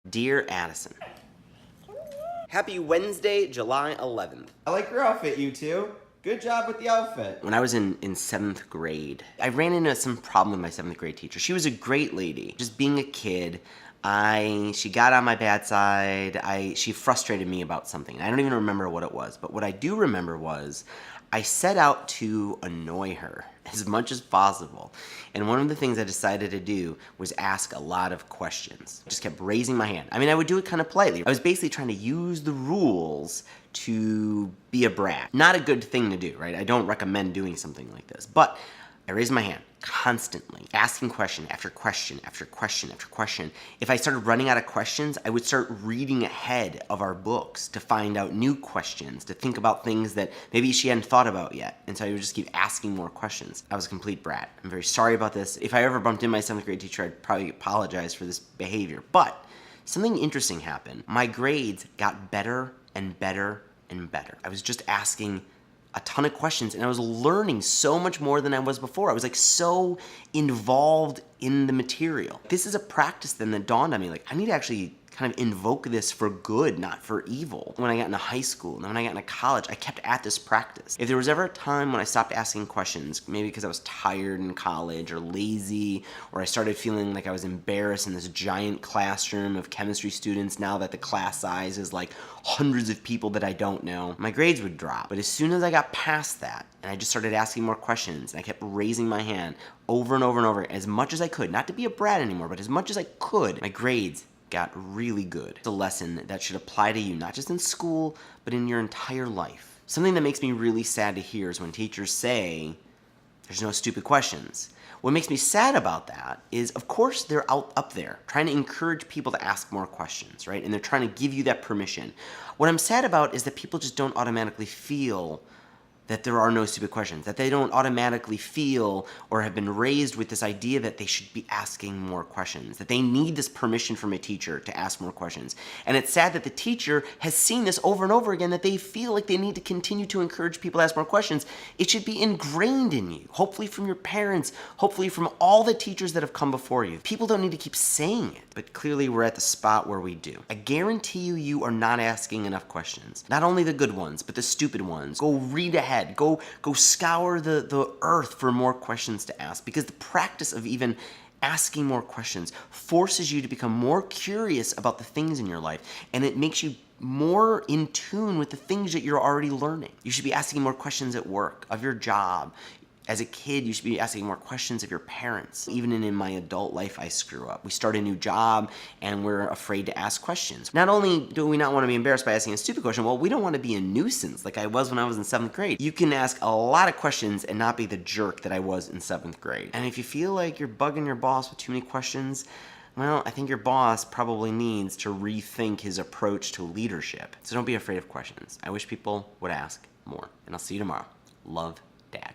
Dear Addison, happy Wednesday, July 11th. I like your outfit, you two. Good job with the outfit. When I was in 7th grade, I ran into some problem with my 7th grade teacher. She was a great lady. Just being a kid, she got on my bad side. She frustrated me about something. I don't even remember what it was, but what I do remember was I set out to annoy her as much as possible. And one of the things I decided to do was ask a lot of questions. I just kept raising my hand. I mean, I would do it kind of politely. I was basically trying to use the rules to be a brat. Not a good thing to do, right? I don't recommend doing something like this, but I raised my hand constantly, asking question after question after question after question. If I started running out of questions, I would start reading ahead of our books to find out new questions, to think about things that maybe she hadn't thought about yet. And so I would just keep asking more questions. I was a complete brat. I'm very sorry about this. If I ever bumped into my 7th grade teacher, I'd probably apologize for this behavior. But something interesting happened. My grades got better and better and better. I was just asking a ton of questions, and I was learning so much more than I was before. I was like so involved in the material. This is a practice then that dawned on me, like I need to actually kind of invoke this for good, not for evil. When I got into high school and then when I got into college, I kept at this practice. If there was ever a time when I stopped asking questions, maybe because I was tired in college or lazy, or I started feeling like I was embarrassed in this giant classroom of chemistry students now that the class size is like hundreds of people that I don't know, my grades would drop. But as soon as I got past that and I just started asking more questions and I kept raising my hand over and over and over as much as I could, not to be a brat anymore, but as much as I could, my grades got really good. It's a lesson that should apply to you, not just in school, but in your entire life. Something that makes me really sad to hear is when teachers say, there's no stupid questions. What makes me sad about that is, of course, they're up there trying to encourage people to ask more questions, right? And they're trying to give you that permission. What I'm sad about is that people just don't automatically feel that there are no stupid questions, that they don't automatically feel or have been raised with this idea that they should be asking more questions, that they need this permission from a teacher to ask more questions. And it's sad that the teacher has seen this over and over again, that they feel like they need to continue to encourage people to ask more questions. It should be ingrained in you, hopefully from your parents, hopefully from all the teachers that have come before you. People don't need to keep saying it, but clearly we're at the spot where we do. I guarantee you, you are not asking enough questions. Not only the good ones, but the stupid ones. Go read ahead. Go scour the earth for more questions to ask, because the practice of even asking more questions forces you to become more curious about the things in your life, and it makes you more in tune with the things that you're already learning. You should be asking more questions at work, of your job. As a kid, you should be asking more questions of your parents. Even in my adult life, I screw up. We start a new job and we're afraid to ask questions. Not only do we not want to be embarrassed by asking a stupid question, well, we don't want to be a nuisance like I was when I was in 7th grade. You can ask a lot of questions and not be the jerk that I was in 7th grade. And if you feel like you're bugging your boss with too many questions, well, I think your boss probably needs to rethink his approach to leadership. So don't be afraid of questions. I wish people would ask more. And I'll see you tomorrow. Love, Dad.